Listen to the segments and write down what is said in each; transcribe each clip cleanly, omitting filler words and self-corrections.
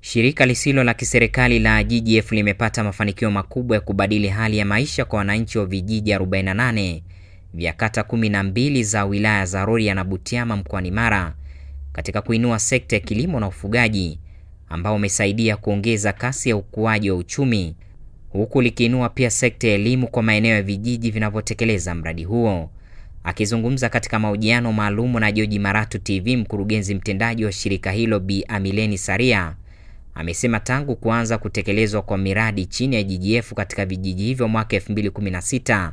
Shirika lisilo la kiserikali la GGF limepata mafanikio makubwa ya kubadili hali ya maisha kwa wananchi wa vijiji 48 vya kata 12 za wilaya za Rorya na Butiama mkoani Mara katika kuinua sekta ya kilimo na ufugaji ambao umesaidia kuongeza kasi ya ukuaji wa uchumi, huku likiinua pia sekta ya elimu kwa maeneo ya vijiji vinavyotekeleza mradi huo. Akizungumza katika mahojiano maalumu na George Maratu TV, mkurugenzi mtendaji wa shirika hilo Bi Amileni Saria amesema tangu kuanza kutekelezwa kwa miradi chini ya GGF katika vijiji hivyo mwaka 2016,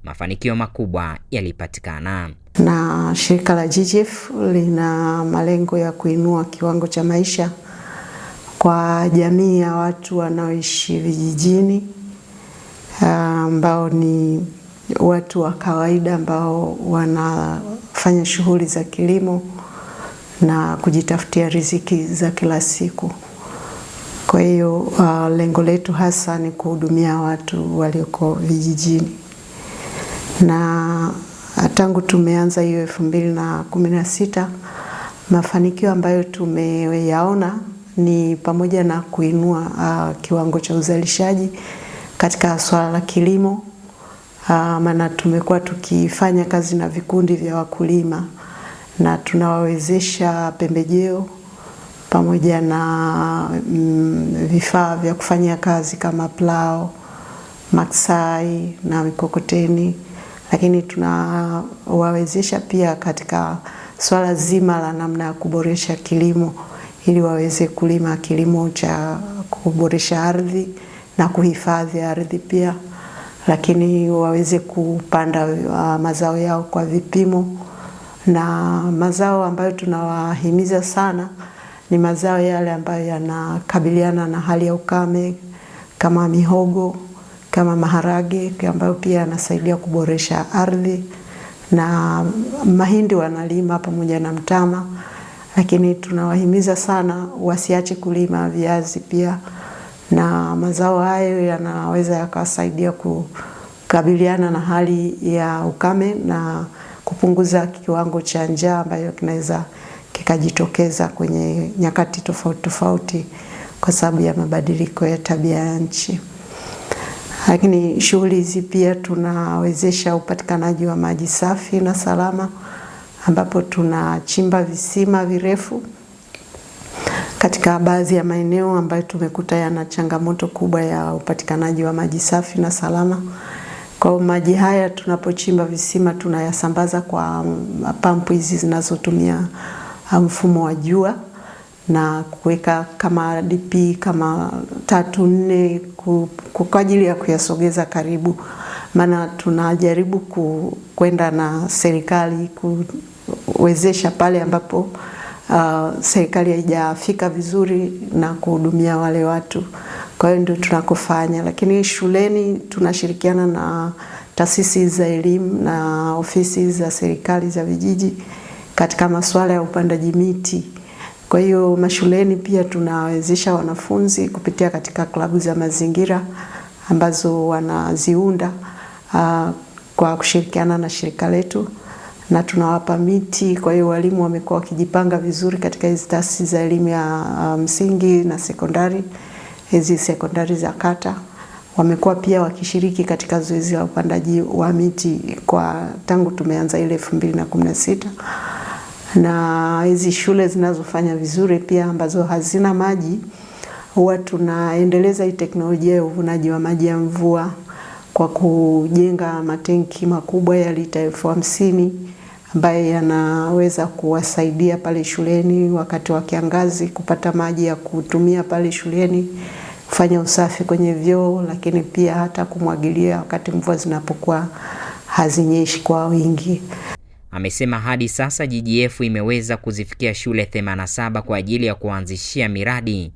mafanikio makubwa yalipatikana. Na shirika la GGF lina malengo ya kuinua kiwango cha maisha kwa jamii ya watu wanaoishi vijijini, ambao ni watu wa kawaida ambao wanafanya shughuli za kilimo na kujitafutia riziki za kila siku. Kwa hiyo lengo letu hasa ni kuhudumia watu walioko vijijini. Na tangu tumeanza hiyo 2016, mafanikio ambayo tumeyaona ni pamoja na kuinua kiwango cha uzalishaji katika swala la kilimo. Maana tumekuwa tukifanya kazi na vikundi vya wakulima na tunawawezesha pembejeo pamoja na vifaa vya kufanyia kazi kama plau, maksai na mikokoteni, lakini tunawawezesha pia katika swala zima la namna ya kuboresha kilimo ili waweze kulima kilimo cha kuboresha ardhi na kuhifadhi ardhi pia, lakini waweze kupanda mazao yao kwa vipimo. Na mazao ambayo tunawahimiza sana ni mazao yale ambayo yanakabiliana na hali ya ukame kama mihogo, kama maharage ambayo pia yanasaidia kuboresha ardhi, na mahindi wanalima pamoja na mtama, lakini tunawahimiza sana wasiache kulima viazi pia, na mazao hayo yanaweza yakasaidia kukabiliana na hali ya ukame na kupunguza kiwango cha njaa ambayo kinaweza kikajitokeza kwenye nyakati tofauti tofauti kwa sababu ya mabadiliko ya tabia ya nchi. Lakini shughuli hizi pia tunawezesha upatikanaji wa maji safi na salama, ambapo tunachimba visima virefu katika baadhi ya maeneo ambayo tumekuta yana changamoto kubwa ya upatikanaji wa maji safi na salama. Kwa maji haya tunapochimba visima tunayasambaza kwa pampu hizi zinazotumia mfumo wa jua na kuweka kama DP kama 3-4 kwa ajili ya kuyasogeza karibu. Maana tunajaribu kwenda na serikali kuwezesha pale ambapo serikali haijafika vizuri na kuhudumia wale watu. Kwa hiyo ndio tunakofanya, lakini shuleni tunashirikiana na taasisi za elimu na ofisi za serikali za vijiji katika masuala ya upandaji miti. Kwa hiyo mashuleni pia tunawezesha wanafunzi kupitia katika klabu za mazingira ambazo wanaziunda kwa kushirikiana na shirika letu, na tunawapa miti. Kwa hiyo walimu wamekuwa wakijipanga vizuri katika hizi taasisi za elimu ya msingi na sekondari. Hizi sekondari za kata wamekuwa pia wakishiriki katika zoezi la upandaji wa miti kwa tangu tumeanza ile 2016. Na hizi shule zinazofanya vizuri pia ambazo hazina maji, huwa tunaendeleza hii teknolojia ya uvunaji wa maji ya mvua kwa kujenga matenki makubwa ya lita 50,000 ambayo yanaweza kuwasaidia pale shuleni wakati wa kiangazi kupata maji ya kutumia pale shuleni, kufanya usafi kwenye vyoo, lakini pia hata kumwagilia wakati mvua zinapokuwa hazinyeshi kwa wingi. Amesema hadi sasa GGF imeweza kuzifikia shule 87 kwa ajili ya kuanzishia miradi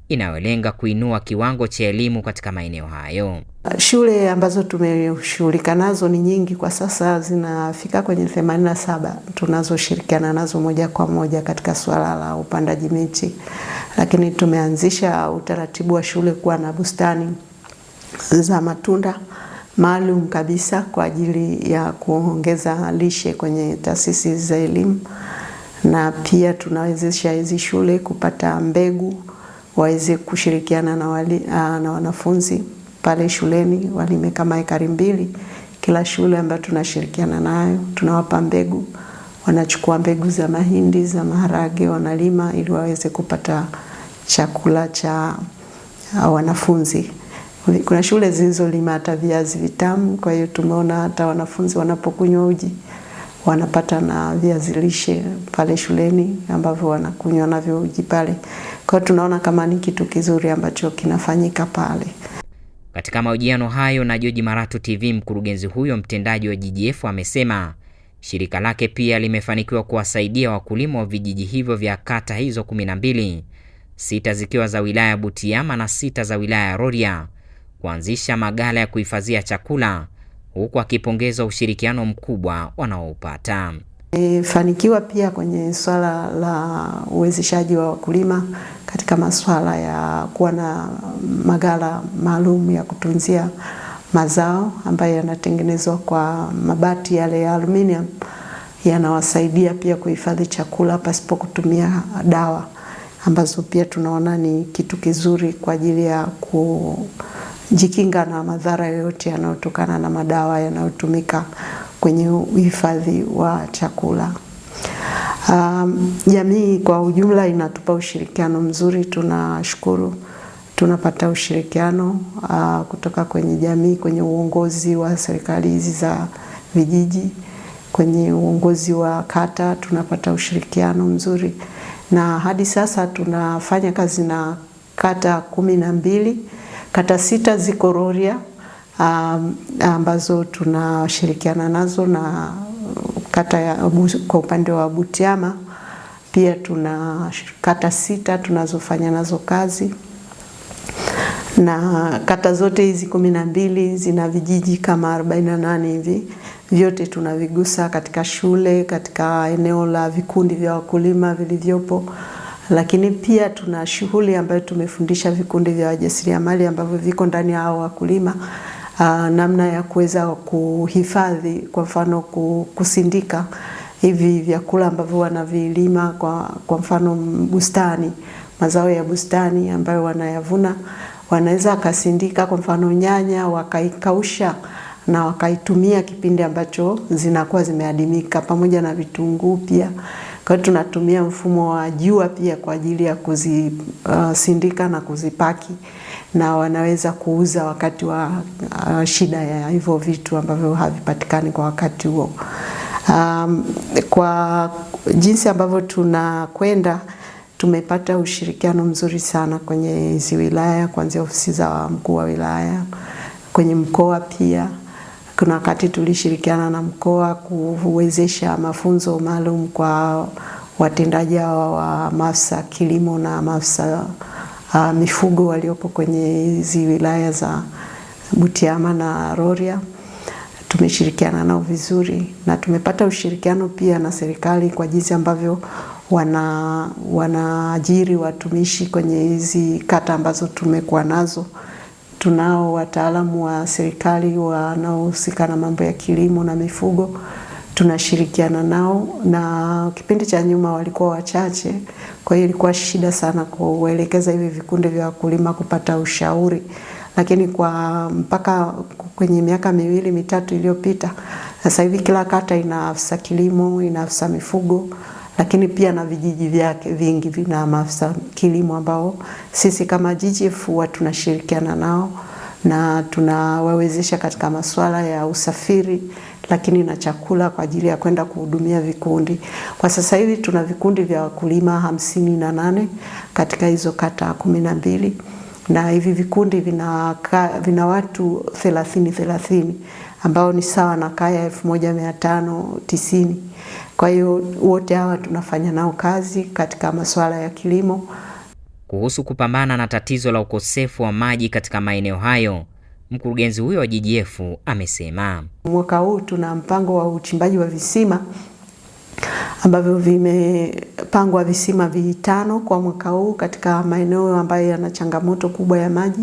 inayolenga kuinua kiwango cha elimu katika maeneo hayo. Shule ambazo tumeshughulika nazo ni nyingi kwa sasa, zinafika kwenye 87 tunazoshirikiana nazo moja kwa moja katika swala la upandaji miti. Lakini tumeanzisha utaratibu wa shule kuwa na bustani za matunda maalum kabisa kwa ajili ya kuongeza lishe kwenye taasisi za elimu, na pia tunawezesha hizi shule kupata mbegu waweze kushirikiana na wanafunzi pale shuleni, walime kama ekari 2 kila shule ambayo tunashirikiana nayo. Tunawapa mbegu, wanachukua mbegu za mahindi, za maharage, wanalima ili waweze kupata chakula cha wanafunzi. Kuna shule zilizolima hata viazi vitamu, kwa hiyo tumeona hata wanafunzi wanapokunywa uji wanapata na viazi lishe pale shuleni ambavyo wanakunywa navyo uji pale. Kwa hiyo tunaona kama ni kitu kizuri ambacho kinafanyika pale. Katika mahojiano hayo na George Maratu TV, mkurugenzi huyo mtendaji wa GGF amesema shirika lake pia limefanikiwa kuwasaidia wakulima wa vijiji hivyo vya kata hizo 12, 6 zikiwa za wilaya ya Butiama na 6 za wilaya ya Rorya, kuanzisha maghala ya kuhifadhia chakula, huku akipongeza ushirikiano mkubwa wanaoupata. Fanikiwa pia kwenye swala la uwezeshaji wa wakulima katika masuala ya kuwa na maghala maalum ya kutunzia mazao ambayo yanatengenezwa kwa mabati yale ya aluminium, yanawasaidia pia kuhifadhi chakula pasipo kutumia dawa, ambazo pia tunaona ni kitu kizuri kwa ajili ya kujikinga na madhara yoyote yanayotokana na madawa yanayotumika kwenye uhifadhi wa chakula. Jamii kwa ujumla inatupa ushirikiano mzuri, tunashukuru. Tunapata ushirikiano kutoka kwenye jamii, kwenye uongozi wa serikali hizi za vijiji, kwenye uongozi wa kata tunapata ushirikiano mzuri. Na hadi sasa tunafanya kazi na kata 12, kata 6 ziko Rorya ambazo tunashirikiana nazo, na kata ya kwa upande wa Butiama pia tuna kata 6 tunazofanya nazo kazi. Na kata zote hizi 12 zina vijiji kama 48 hivi, vyote tunavigusa katika shule, katika eneo la vikundi vya wakulima vilivyopo. Lakini pia tuna shughuli ambayo tumefundisha vikundi vya wajasiriamali ambavyo viko ndani ya hao wakulima, namna ya kuweza kuhifadhi, kwa mfano kusindika hivi vyakula ambavyo wanavilima, kwa mfano bustani, mazao ya bustani ambayo wanayavuna, wanaweza akasindika kwa mfano nyanya, wakaikausha na wakaitumia kipindi ambacho zinakuwa zimeadimika, pamoja na vitunguu pia. Kwa hiyo tunatumia mfumo wa jua pia kwa ajili ya kuzisindika na kuzipaki, na wanaweza kuuza wakati wa shida ya hivyo vitu ambavyo havipatikani kwa wakati huo. Kwa jinsi ambavyo tunakwenda, tumepata ushirikiano mzuri sana kwenye hizi wilaya, kuanzia ofisi za mkuu wa wilaya, kwenye mkoa pia. Kuna wakati tulishirikiana na mkoa kuwezesha mafunzo maalum kwa watendaji wa maafisa kilimo na maafisa mifugo waliopo kwenye hizi wilaya za Butiama na Rorya. Tumeshirikiana nao vizuri, na tumepata ushirikiano pia na serikali kwa jinsi ambavyo wanaajiri watumishi kwenye hizi kata ambazo tumekuwa nazo. Tunao wataalamu wa serikali wanaohusika na mambo ya kilimo na mifugo, tunashirikiana nao, na kipindi cha nyuma walikuwa wachache, kwa hiyo ilikuwa shida sana kuelekeza hivi vikundi vya wakulima kupata ushauri. Lakini mpaka kwenye miaka 2-3 iliyopita, sasa hivi kila kata ina afisa kilimo, ina afisa mifugo, lakini pia na vijiji vyake vingi vina maafisa kilimo ambao sisi kama GGF tunashirikiana nao, na tunawawezesha katika masuala ya usafiri, lakini na chakula kwa ajili ya kwenda kuhudumia vikundi. Kwa sasa hivi tuna vikundi vya wakulima 58 katika hizo kata 12, na hivi vikundi vina watu 30 ambao ni sawa na kaya 1590. Kwa hiyo wote hawa tunafanya nao kazi katika masuala ya kilimo. Kuhusu kupambana na tatizo la ukosefu wa maji katika maeneo hayo, mkurugenzi huyo wa GGF amesema mwaka huu tuna mpango wa uchimbaji wa visima ambavyo vimepangwa visima 5 kwa mwaka huu katika maeneo ambayo yana changamoto kubwa ya maji,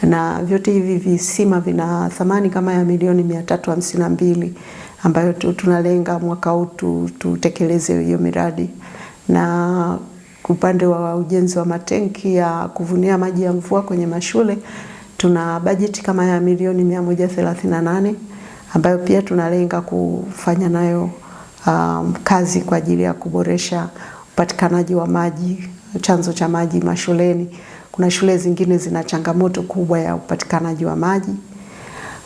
na vyote hivi visima vina thamani kama ya milioni 352 ambayo tunalenga mwaka huu tutekeleze hiyo miradi. Na upande wa ujenzi wa matenki ya kuvunia maji ya mvua kwenye mashule tuna bajeti kama ya milioni 138 ambayo pia tunalenga kufanya nayo kazi kwa ajili ya kuboresha upatikanaji wa maji, chanzo cha maji mashuleni. Kuna shule zingine zina changamoto kubwa ya upatikanaji wa maji.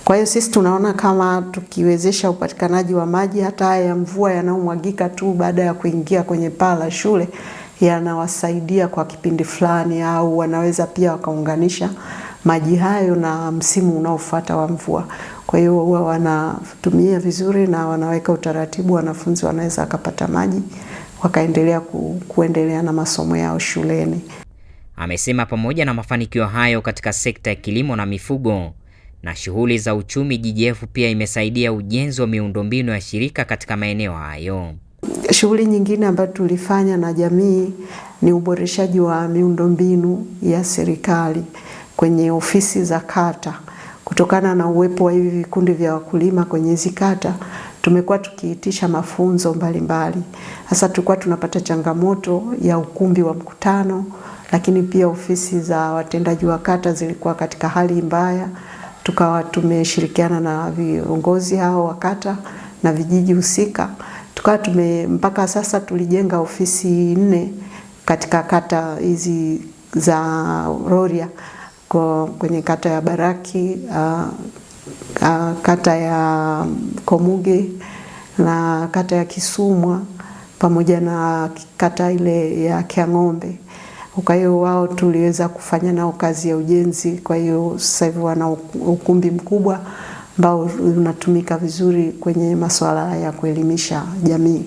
Kwa hiyo sisi tunaona kama tukiwezesha upatikanaji wa maji hata haya ya mvua yanayomwagika tu baada ya kuingia kwenye paa la shule yanawasaidia kwa kipindi fulani, au wanaweza pia wakaunganisha maji hayo na msimu unaofuata wa mvua. Kwa hiyo huwa wanatumia vizuri na wanaweka utaratibu, wanafunzi wanaweza wakapata maji wakaendelea kuendelea na masomo yao shuleni. Amesema pamoja na mafanikio hayo katika sekta ya kilimo na mifugo na shughuli za uchumi, GGF pia imesaidia ujenzi wa miundombinu ya shirika katika maeneo hayo. Shughuli nyingine ambayo tulifanya na jamii ni uboreshaji wa miundombinu ya serikali kwenye ofisi za kata. Kutokana na uwepo wa hivi vikundi vya wakulima kwenye hizi kata, tumekuwa tukiitisha mafunzo mbalimbali. Sasa tulikuwa tunapata changamoto ya ukumbi wa mkutano, lakini pia ofisi za watendaji wa kata zilikuwa katika hali mbaya. Tukawa tumeshirikiana na viongozi hao wa kata na vijiji husika. Tukawa mpaka sasa tulijenga ofisi 4 katika kata hizi za Rorya, kwenye kata ya Baraki, kata ya Komuge na kata ya Kisumwa pamoja na kata ile ya Kiang'ombe. Kwa hiyo wao tuliweza kufanya nao kazi ya ujenzi. Kwa hiyo sasa hivi wana ukumbi mkubwa ambao unatumika vizuri kwenye masuala ya kuelimisha jamii.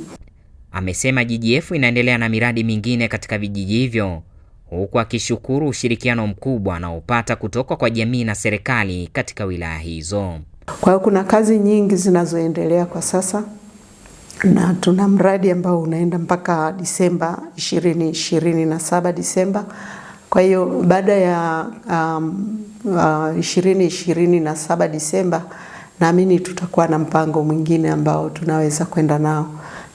Amesema GGF inaendelea na miradi mingine katika vijiji hivyo, huku akishukuru ushirikiano mkubwa anaopata kutoka kwa jamii na serikali katika wilaya hizo. Kwa hiyo kuna kazi nyingi zinazoendelea kwa sasa, na tuna mradi ambao unaenda mpaka Disemba 2027 Disemba. Kwa hiyo baada ya 2027 Disemba naamini tutakuwa na mpango mwingine ambao tunaweza kwenda nao,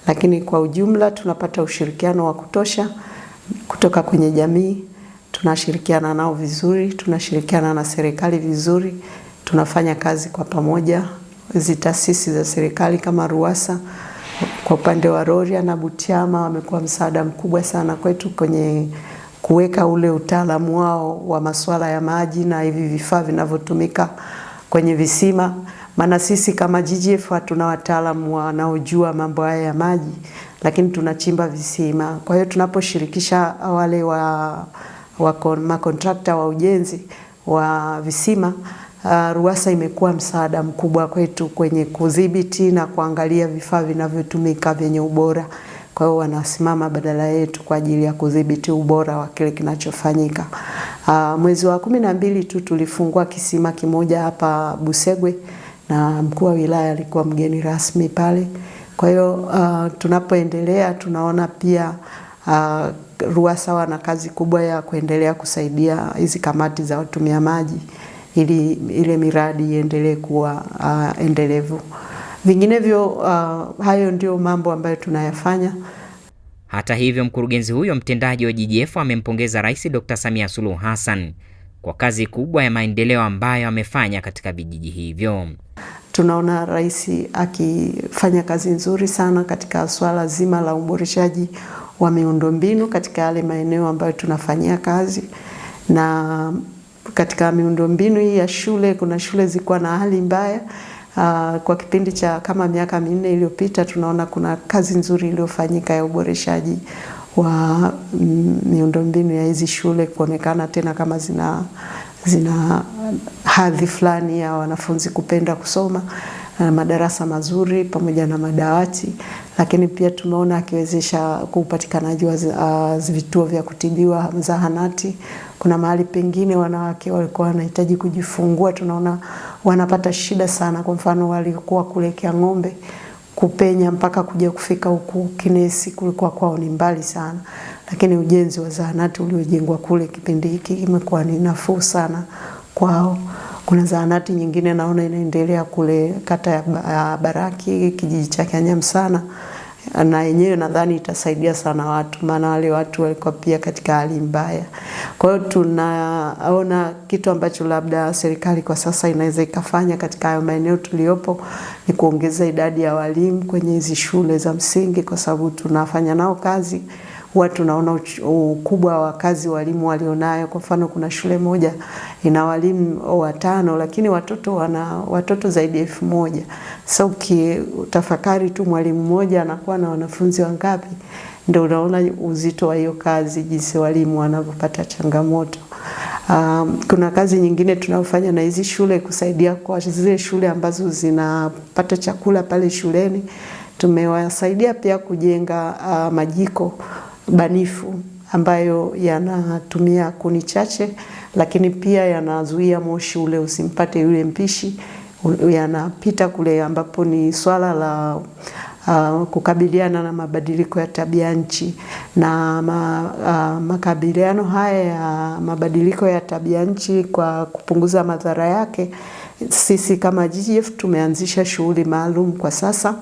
lakini kwa ujumla tunapata ushirikiano wa kutosha kutoka kwenye jamii. Tunashirikiana nao vizuri, tunashirikiana na serikali vizuri, tunafanya kazi kwa pamoja. Hizi taasisi za serikali kama RUWASA kwa upande wa Rorya na Butiama wamekuwa msaada mkubwa sana kwetu kwenye kuweka ule utaalamu wao wa masuala ya maji na hivi vifaa vinavyotumika kwenye visima. Maana sisi kama GGF hatuna wataalamu wanaojua mambo haya ya maji, lakini tunachimba visima. Kwa hiyo tunaposhirikisha wale makontrakta wa ujenzi wa visima, RUWASA imekuwa msaada mkubwa kwetu kwenye kudhibiti na kuangalia vifaa vinavyotumika vyenye ubora. Kwa hiyo wanasimama badala yetu kwa ajili ya kudhibiti ubora wa kile kinachofanyika. Mwezi wa 12 tu tulifungua kisima kimoja hapa Busegwe na mkuu wa wilaya alikuwa mgeni rasmi pale. Kwa hiyo tunapoendelea tunaona pia RUWASA wana kazi kubwa ya kuendelea kusaidia hizi kamati za watumia maji ili ile miradi iendelee kuwa endelevu. Vinginevyo hayo ndio mambo ambayo tunayafanya. Hata hivyo, mkurugenzi huyo mtendaji wa GGF amempongeza Rais Dr. Samia Suluhu Hassan kwa kazi kubwa ya maendeleo ambayo amefanya katika vijiji hivyo. Tunaona rais akifanya kazi nzuri sana katika swala zima la uboreshaji wa miundombinu katika yale maeneo ambayo tunafanyia kazi. Na katika miundombinu hii ya shule, kuna shule zilikuwa na hali mbaya. Kwa kipindi cha kama miaka 4 iliyopita tunaona kuna kazi nzuri iliyofanyika ya uboreshaji wa miundombinu ya hizi shule, kuonekana tena kama zina hadhi fulani ya wanafunzi kupenda kusoma, madarasa mazuri pamoja na madawati. Lakini pia tumeona akiwezesha kupatikanaji wa vituo vya kutibiwa, zahanati. Kuna mahali pengine wanawake walikuwa wanahitaji kujifungua, tunaona wanapata shida sana. Kwa mfano walikuwa kule Kiang'ombe, kupenya mpaka kuja kufika huku Kinesi kulikuwa kwao ni mbali sana, lakini ujenzi wa zahanati uliojengwa kule kipindi hiki imekuwa ni nafuu sana kwao. Kuna zahanati nyingine naona inaendelea kule kata ya Baraki, kijiji cha Kanyamsana, na yenyewe nadhani itasaidia sana watu, maana wale watu walikuwa pia katika hali mbaya. Kwa hiyo tunaona kitu ambacho labda serikali kwa sasa inaweza ikafanya katika hayo maeneo tuliopo ni kuongeza idadi ya walimu kwenye hizi shule za msingi, kwa sababu tunafanya nao kazi. Huwa tunaona ukubwa wa kazi walimu walionayo. Kwa mfano kuna shule moja ina walimu 5 lakini watoto zaidi ya 1000. Sasa ukitafakari tu mwalimu mmoja anakuwa na wanafunzi wangapi, ndio unaona uzito wa hiyo kazi, jinsi walimu wanavyopata changamoto. Kuna kazi nyingine tunayofanya na hizi shule kusaidia kwa zile shule ambazo zinapata chakula pale shuleni. Tumewasaidia pia kujenga majiko banifu ambayo yanatumia kuni chache, lakini pia yanazuia moshi ule usimpate yule mpishi. Yanapita kule ambapo ni swala la kukabiliana na mabadiliko ya tabia nchi. Na makabiliano haya ya mabadiliko ya tabia nchi, kwa kupunguza madhara yake, sisi kama GGF tumeanzisha shughuli maalum kwa sasa.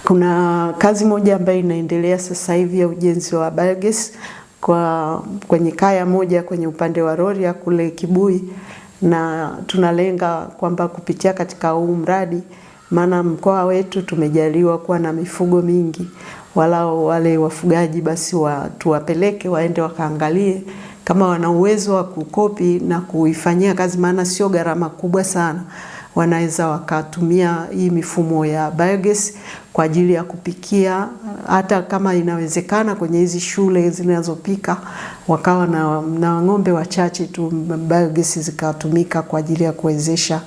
Kuna kazi moja ambayo inaendelea sasa hivi ya ujenzi wa biogas kwenye kaya moja kwenye upande wa Rorya kule Kibui, na tunalenga kwamba kupitia katika huu mradi, maana mkoa wetu tumejaliwa kuwa na mifugo mingi, walao wale wafugaji basi tuwapeleke waende wakaangalie kama wana uwezo wa kukopi na kuifanyia kazi, maana sio gharama kubwa sana. Wanaweza wakatumia hii mifumo ya biogas kwa ajili ya kupikia, hata kama inawezekana kwenye hizi shule zinazopika wakawa na ng'ombe wachache tu, biogas zikatumika kwa ajili ya kuwezesha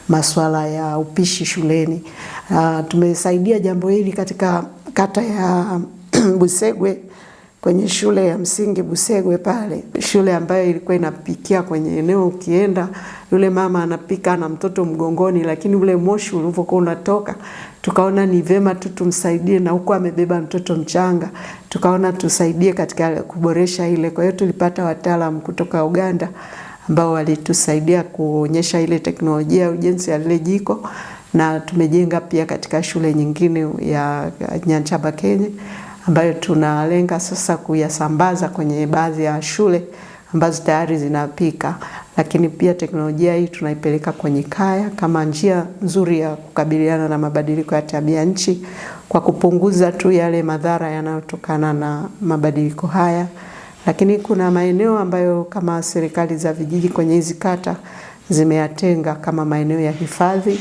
masuala ya upishi shuleni. Tumesaidia jambo hili katika kata ya Busegwe, kwenye shule ya msingi Busegwe pale, shule ambayo ilikuwa inapikia kwenye eneo, ukienda yule mama anapika na mtoto mgongoni, lakini ule moshi ulivyokuwa unatoka, tukaona ni vema tumsaidie, na huko amebeba mtoto mchanga, tukaona tusaidie katika kuboresha ile. Kwa hiyo tulipata wataalamu kutoka Uganda ambao walitusaidia kuonyesha ile teknolojia ya ujenzi ya lile jiko, na tumejenga pia katika shule nyingine ya Nyanchabakenye ambayo tunalenga sasa kuyasambaza kwenye baadhi ya shule ambazo tayari zinapika. Lakini pia teknolojia hii tunaipeleka kwenye kaya kama njia nzuri ya kukabiliana na mabadiliko ya tabia nchi, kwa kupunguza tu yale madhara yanayotokana na mabadiliko haya. Lakini kuna maeneo ambayo kama serikali za vijiji kwenye hizi kata zimeyatenga kama maeneo ya hifadhi,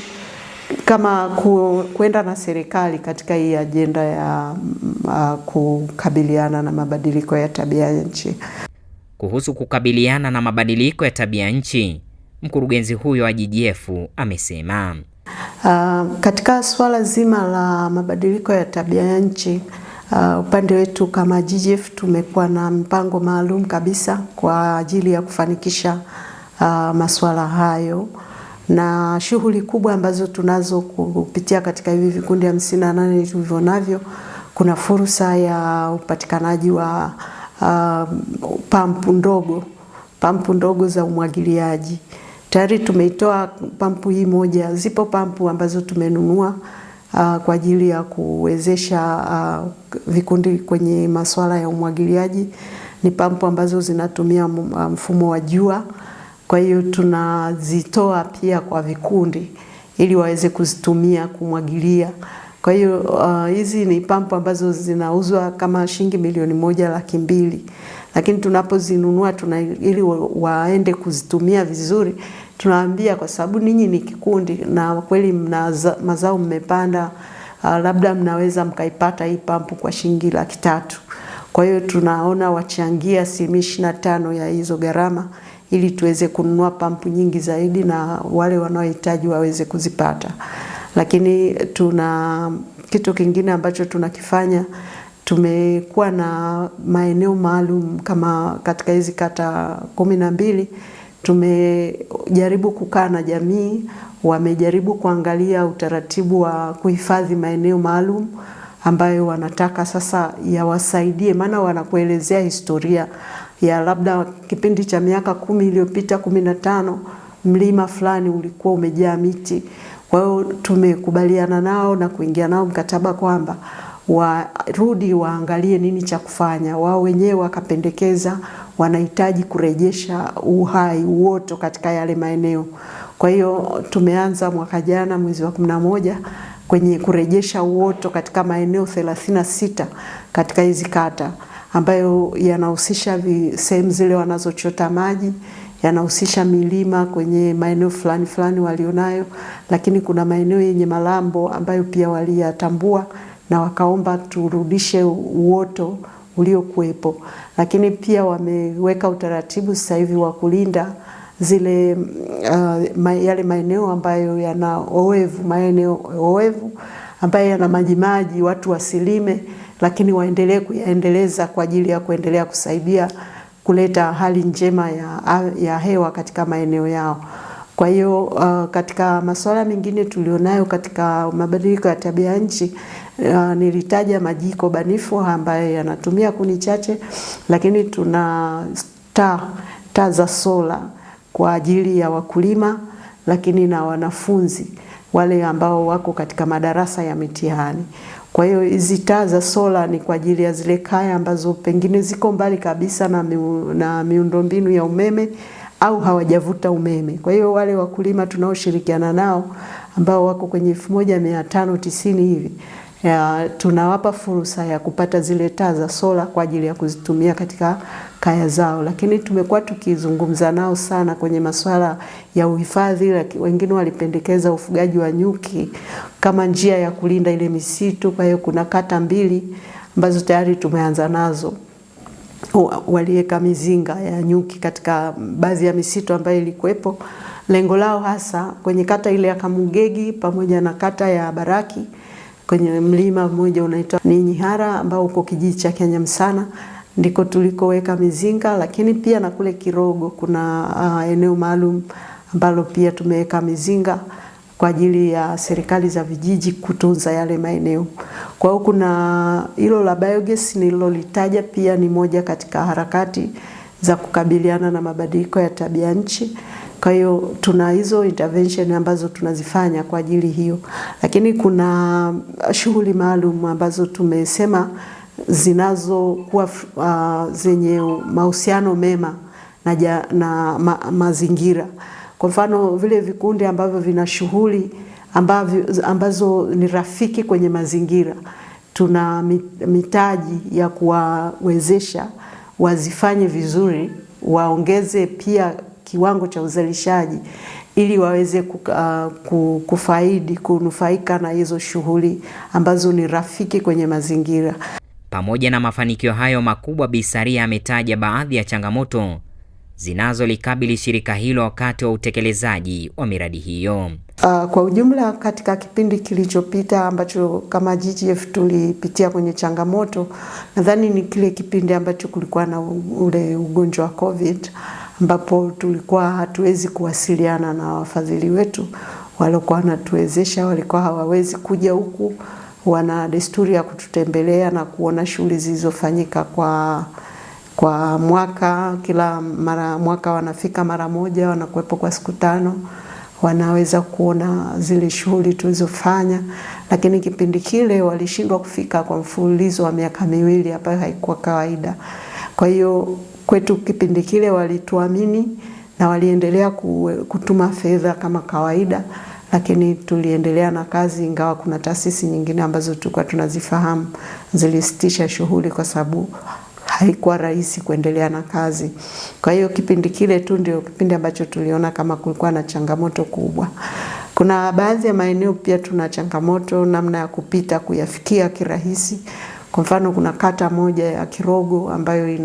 kama kwenda na serikali katika hii ajenda ya kukabiliana na mabadiliko ya tabia nchi. Kuhusu kukabiliana na mabadiliko ya tabia nchi, mkurugenzi huyo wa GGF amesema katika swala zima la mabadiliko ya tabia nchi, upande wetu kama GGF tumekuwa na mpango maalum kabisa kwa ajili ya kufanikisha masuala hayo, na shughuli kubwa ambazo tunazo kupitia katika hivi vikundi 58 tulivyo navyo. Kuna fursa ya upatikanaji wa pampu ndogo za umwagiliaji. Tayari tumeitoa pampu hii moja. Zipo pampu ambazo tumenunua kwa ajili ya kuwezesha vikundi kwenye masuala ya umwagiliaji. Ni pampu ambazo zinatumia mfumo wa jua. Kwa hiyo tunazitoa pia kwa vikundi ili waweze kuzitumia kumwagilia. Kwa hiyo hizi ni pampu ambazo zinauzwa kama shilingi 1,200,000, lakini tunapozinunua ili waende kuzitumia vizuri, tunawaambia kwa sababu ninyi ni kikundi na kweli mazao mmepanda, labda mnaweza mkaipata hii pampu kwa shilingi 300,000. Kwa hiyo tunaona wachangia 25% ya hizo gharama ili tuweze kununua pampu nyingi zaidi na wale wanaohitaji waweze kuzipata. Lakini tuna kitu kingine ambacho tunakifanya, tumekuwa na maeneo maalum kama katika hizi kata 12, tumejaribu kukaa na jamii, wamejaribu kuangalia utaratibu wa kuhifadhi maeneo maalum ambayo wanataka sasa yawasaidie, maana wanakuelezea historia ya labda kipindi cha miaka 10 iliyopita 15 mlima fulani ulikuwa umejaa miti. Kwa hiyo tumekubaliana nao na kuingia nao mkataba kwamba warudi waangalie nini cha kufanya. Wao wenyewe wakapendekeza wanahitaji kurejesha uhai, uoto katika yale maeneo. Kwa hiyo tumeanza mwaka jana mwezi wa 11 kwenye kurejesha uoto katika maeneo 36 katika hizi kata, ambayo yanahusisha sehemu zile wanazochota maji, yanahusisha milima kwenye maeneo fulani fulani walionayo, lakini kuna maeneo yenye malambo ambayo pia waliyatambua na wakaomba turudishe uoto uliokuwepo. Lakini pia wameweka utaratibu sasa hivi wa kulinda zile yale maeneo ambayo yana oevu, maeneo oevu ambayo yana maji, watu wasilime, lakini waendelee kuyaendeleza kwa ajili ya kuendelea kusaidia kuleta hali njema ya hewa katika maeneo yao. Kwa hiyo katika masuala mengine tulionayo katika mabadiliko ya tabia nchi, nilitaja majiko banifu ambayo yanatumia kuni chache, lakini tuna taa za sola kwa ajili ya wakulima, lakini na wanafunzi wale ambao wako katika madarasa ya mitihani. Kwa hiyo hizi taa za sola ni kwa ajili ya zile kaya ambazo pengine ziko mbali kabisa na miundombinu ya umeme au hawajavuta umeme. Kwa hiyo wale wakulima tunaoshirikiana nao ambao wako kwenye 1590 hivi, tunawapa fursa ya kupata zile taa za sola kwa ajili ya kuzitumia katika kaya zao. Lakini tumekuwa tukizungumza nao sana kwenye masuala ya uhifadhi. Wengine walipendekeza ufugaji wa nyuki kama njia ya kulinda ile misitu. Kwa hiyo kuna kata 2 ambazo tayari tumeanza nazo, waliweka mizinga ya nyuki katika baadhi ya misitu ambayo ilikuwepo. Lengo lao hasa kwenye kata ile ya Kamugegi pamoja na kata ya Baraki, kwenye mlima mmoja unaitwa Ninyihara ambao uko kijiji cha Kenyamsana, ndiko tulikoweka mizinga. Lakini pia na kule Kirogo kuna eneo maalum ambalo pia tumeweka mizinga kwa ajili ya serikali za vijiji kutunza yale maeneo. Kwa hiyo kuna hilo la biogas nililolitaja, pia ni moja katika harakati za kukabiliana na mabadiliko ya tabia nchi. Kwa hiyo tuna hizo intervention ambazo tunazifanya kwa ajili hiyo. Lakini kuna shughuli maalum ambazo tumesema zinazokuwa zenye mahusiano mema na mazingira. Kwa mfano vile vikundi ambavyo vina shughuli ambazo ni rafiki kwenye mazingira, tuna mitaji ya kuwawezesha wazifanye vizuri, waongeze pia kiwango cha uzalishaji ili waweze kunufaika na hizo shughuli ambazo ni rafiki kwenye mazingira. Pamoja na mafanikio hayo makubwa, Bi Saria ametaja baadhi ya changamoto zinazolikabili shirika hilo wakati wa utekelezaji wa miradi hiyo. Kwa ujumla katika kipindi kilichopita ambacho kama GGF tulipitia kwenye changamoto, nadhani ni kile kipindi ambacho kulikuwa na ule ugonjwa wa COVID, ambapo tulikuwa hatuwezi kuwasiliana na wafadhili wetu walikuwa wanatuwezesha, walikuwa hawawezi kuja huku. Wana desturi ya kututembelea na kuona shughuli zilizofanyika kwa mwaka. Kila mwaka wanafika mara moja, wanakuwepo kwa siku 5, wanaweza kuona zile shughuli tulizofanya. Lakini kipindi kile walishindwa kufika kwa mfululizo wa miaka 2 ambayo haikuwa kawaida. Kwa hiyo kwetu kipindi kile walituamini na waliendelea kutuma fedha kama kawaida, lakini tuliendelea na kazi, ingawa kuna taasisi nyingine ambazo tulikuwa tunazifahamu zilisitisha shughuli kwa sababu haikuwa rahisi kuendelea na kazi. Kwa hiyo kipindi kile tu ndio kipindi ambacho tuliona kama kulikuwa na changamoto kubwa. Kuna baadhi ya maeneo pia tuna changamoto namna ya kupita kuyafikia kirahisi. Kwa mfano kuna kata moja ya Kirogo ambayo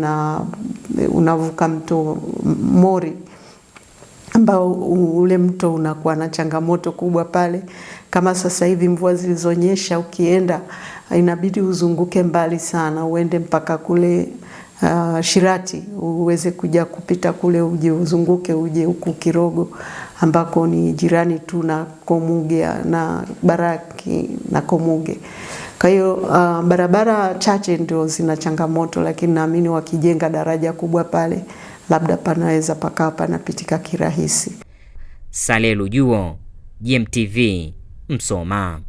unavuka mto Mori, ambao ule mto unakuwa na changamoto kubwa pale. Kama sasa hivi mvua zilizonyesha, ukienda inabidi uzunguke mbali sana, uende mpaka kule Shirati uweze kuja kupita kule, uje uzunguke uje huku Kirogo ambako ni jirani tu na Komuge na Baraki na Komuge. Kwa hiyo barabara chache ndio zina changamoto, lakini naamini wakijenga daraja kubwa pale labda panaweza pakawa panapitika kirahisi. Saleh Lujuo, GMTV, Msoma.